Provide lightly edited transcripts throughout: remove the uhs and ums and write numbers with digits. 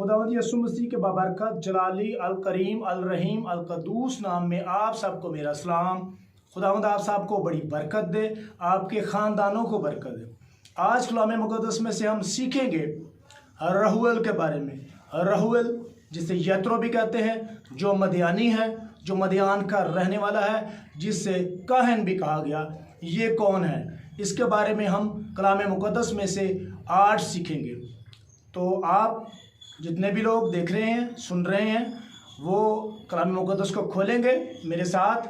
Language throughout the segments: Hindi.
खुदावंद यसु मसीह के बाबरकत जलाली अल करीम अल रहीम अल कदूस नाम में आप सबको मेरा सलाम। खुदावंद आप सबको बड़ी बरकत दे, आपके ख़ानदानों को बरकत दे। आज कलाम मुक़द्दस में से हम सीखेंगे रहुएल के बारे में। रहुएल जिसे यत्रो भी कहते हैं, जो मदियानी है, जो मदियान का रहने वाला है, जिससे काहन भी कहा गया। ये कौन है, इसके बारे में हम कलाम मुक़द्दस में से आज सीखेंगे। तो आप जितने भी लोग देख रहे हैं, सुन रहे हैं, वो कलाम मुक़द्दस को खोलेंगे मेरे साथ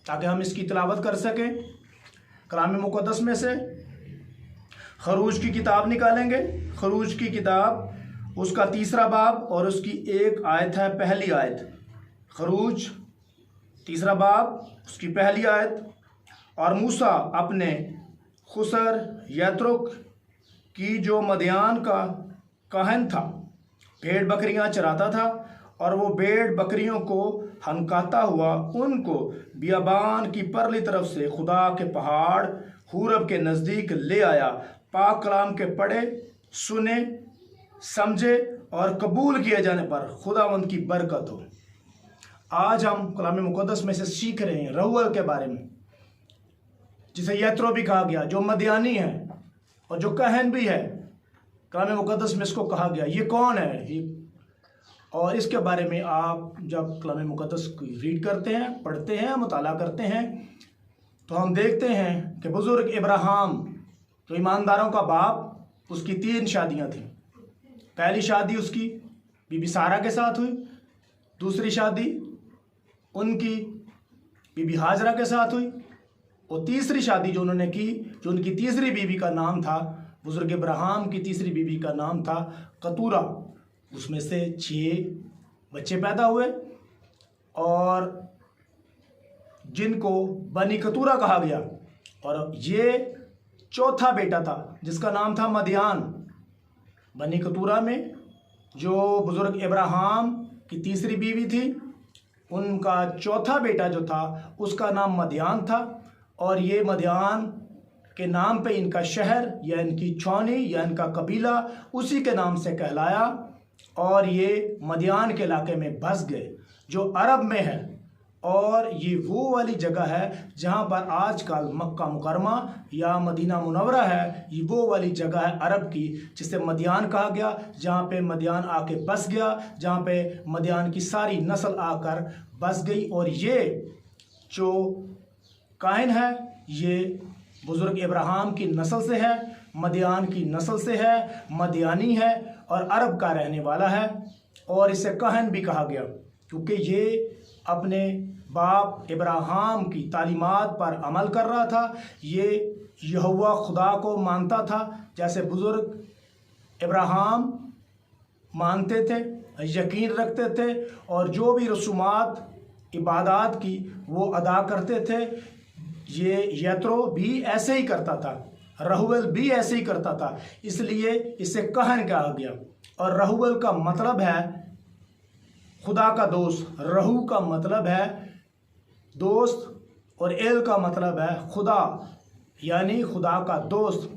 ताकि हम इसकी तिलावत कर सकें। कलाम मुक़द्दस में से खरूज की किताब निकालेंगे। खरूज की किताब उसका 3रा बाब और उसकी एक आयत है, पहली आयत। खरूज 3रा बाब उसकी पहली आयत। और मूसा अपने खुसर यत्रुक की जो मदियान का काहन था, भेड़ बकरियां चराता था, और वो भेड़ बकरियों को हनकाता हुआ उनको बियाबान की परली तरफ से खुदा के पहाड़ हुरब के नज़दीक ले आया। पाक कलाम के पढ़े, सुने, समझे और कबूल किए जाने पर खुदावंद की बरकत हो। आज हम कलाम मुक़द्दस में से सीख रहे हैं रहुएल के बारे में, जिसे यत्रो भी कहा गया, जो मदियानी है और जो कहन भी है। कलाम मुक़द्दस में इसको कहा गया। ये कौन है? और इसके बारे में आप जब कलाम मुक़द्दस को रीड करते हैं, पढ़ते हैं, मुताला करते हैं, तो हम देखते हैं कि बुज़ुर्ग इब्राहिम, जो ईमानदारों का बाप, उसकी 3 शादियां थीं। पहली शादी उसकी बीबी सारा के साथ हुई, दूसरी शादी उनकी बीबी हाजरा के साथ हुई, और तीसरी शादी जो उन्होंने की, जो उनकी तीसरी बीबी का नाम था, बुज़ुर्ग इब्राहिम की तीसरी बीबी का नाम था कतूरा। उसमें से 6 बच्चे पैदा हुए, और जिनको बनी कतूरा कहा गया। और ये चौथा बेटा था जिसका नाम था मदियान। बनी कतूरा में जो बुज़ुर्ग इब्राहिम की तीसरी बीवी थी, उनका चौथा बेटा जो था उसका नाम मदियान था। और ये मदियान के नाम पे इनका शहर या इनकी छावनी या इनका कबीला उसी के नाम से कहलाया, और ये मदियान के इलाके में बस गए जो अरब में है। और ये वो वाली जगह है जहाँ पर आजकल मक्का मुकरमा या मदीना मुनव्वरा है। ये वो वाली जगह है अरब की जिसे मदियान कहा गया, जहाँ पे मदियान आके बस गया, जहाँ पे मदियान की सारी नस्ल आकर बस गई। और ये जो काहिन है, ये बुज़ुर्ग इब्राहिम की नस्ल से है, मदियान की नस्ल से है, मदियानी है और अरब का रहने वाला है। और इसे काहिन भी कहा गया क्योंकि ये अपने बाप इब्राहिम की तालीमात पर अमल कर रहा था। ये यहोवा खुदा को मानता था जैसे बुज़ुर्ग इब्राहिम मानते थे, यकीन रखते थे, और जो भी रसूमात इबादत की वो अदा करते थे। ये यत्रो भी ऐसे ही करता था, रहुएल भी ऐसे ही करता था, इसलिए इसे कहन कहा गया। और रहुएल का मतलब है खुदा का दोस्त। रहू का मतलब है दोस्त, और एल का मतलब है खुदा, यानी खुदा का दोस्त।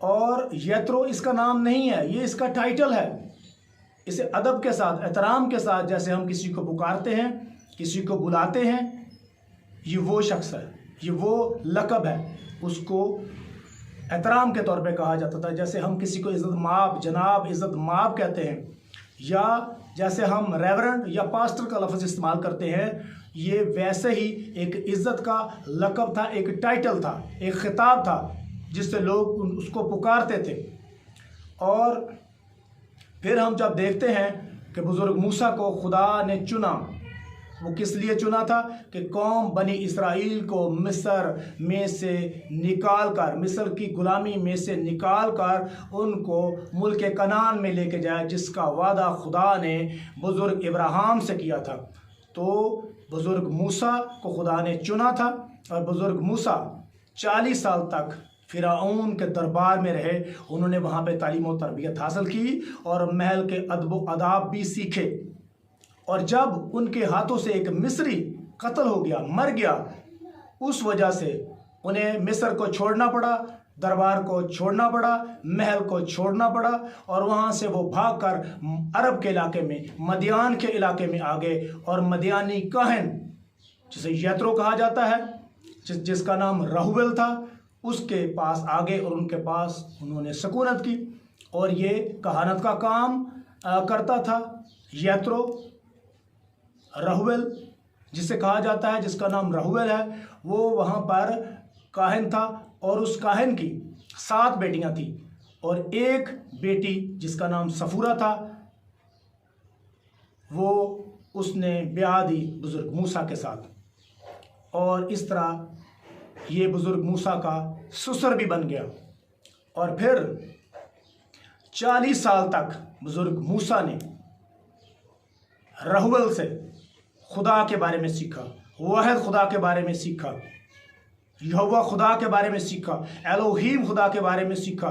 और यत्रो इसका नाम नहीं है, ये इसका टाइटल है। इसे अदब के साथ, एहतराम के साथ, जैसे हम किसी को पुकारते हैं, किसी को बुलाते हैं, ये वो शख्स है, ये वो लक़ब है, उसको एहतराम के तौर पे कहा जाता था। जैसे हम किसी को इज़्ज़त माब, जनाब, इज़्ज़त माब कहते हैं, या जैसे हम रेवरेंड या पास्टर का लफ्ज़ इस्तेमाल करते हैं, ये वैसे ही एक इज़्ज़त का लक़ब था, एक टाइटल था, एक खिताब था जिससे लोग उसको पुकारते थे। और फिर हम जब देखते हैं कि बुज़ुर्ग मूसा को खुदा ने चुना, वो किस लिए चुना था? कि कौम बनी इसराइल को मिस्र में से निकाल कर, मिस्र की गुलामी में से निकाल कर उनको मुल्क कनान में लेके जाए, जिसका वादा खुदा ने बुज़ुर्ग इब्राहिम से किया था। तो बुज़ुर्ग मूसा को खुदा ने चुना था, और बुज़ुर्ग मूसा 40 साल तक फ़िरौन के दरबार में रहे। उन्होंने वहाँ पे तालीम और तरबियत हासिल की और महल के अदब अदाब भी सीखे। और जब उनके हाथों से एक मिस्री कत्ल हो गया, मर गया, उस वजह से उन्हें मिस्र को छोड़ना पड़ा, दरबार को छोड़ना पड़ा, महल को छोड़ना पड़ा और वहाँ से वो भागकर अरब के इलाके में, मदियान के इलाके में आ गए और मदियानी काहिन जिसे यत्रो कहा जाता है, जिसका नाम रहुबल था, उसके पास आ गए और उनके पास उन्होंने सकूनत की। और ये कहानत का काम करता था। यत्रो रहुबल जिसे कहा जाता है, जिसका नाम रहुबल है, वो वहाँ पर काहिन था और उस काहिन की 7 बेटियां थी और एक बेटी जिसका नाम सफूरा था, वो उसने ब्याह दी बुजुर्ग मूसा के साथ और इस तरह ये बुजुर्ग मूसा का ससुर भी बन गया। और फिर 40 साल तक बुजुर्ग मूसा ने रहुबल से खुदा के बारे में सीखा, वाहिद खुदा के बारे में सीखा, यहोवा खुदा के बारे में सीखा, एलोहीम खुदा के बारे में सीखा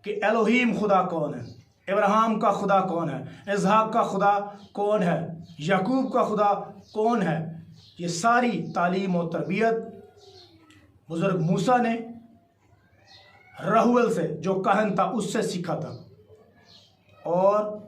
कि एलोहीम खुदा कौन है, इब्राहिम का खुदा कौन है, इसहाक का खुदा कौन है, याकूब का खुदा कौन है। ये सारी तालीम और तरबियत बुजुर्ग मूसा ने रहुबल से, जो काहिन था, उससे सीखा था और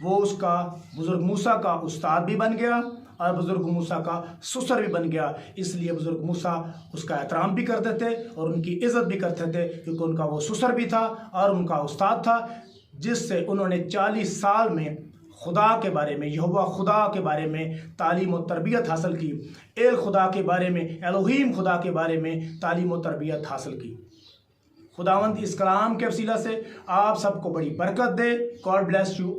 वो उसका बुजुर्ग मूसा का उस्ताद भी बन गया और बुजुर्ग मूसा का ससुर भी बन गया। इसलिए बुजुर्ग मूसा उसका एहतराम भी करते थे और उनकी इज़्ज़त भी करते थे, क्योंकि उनका वो ससुर भी था और उनका उस्ताद था, जिससे उन्होंने 40 साल में खुदा के बारे में, यहोवा खुदा के बारे में तालीम और तरबियत हासिल की, एल खुदा के बारे में, एलोहीम खुदा के बारे में तालीम और तरबियत हासिल की। खुदावंद इस कलाम के वसीला से आप सबको बड़ी बरकत दे। God bless you.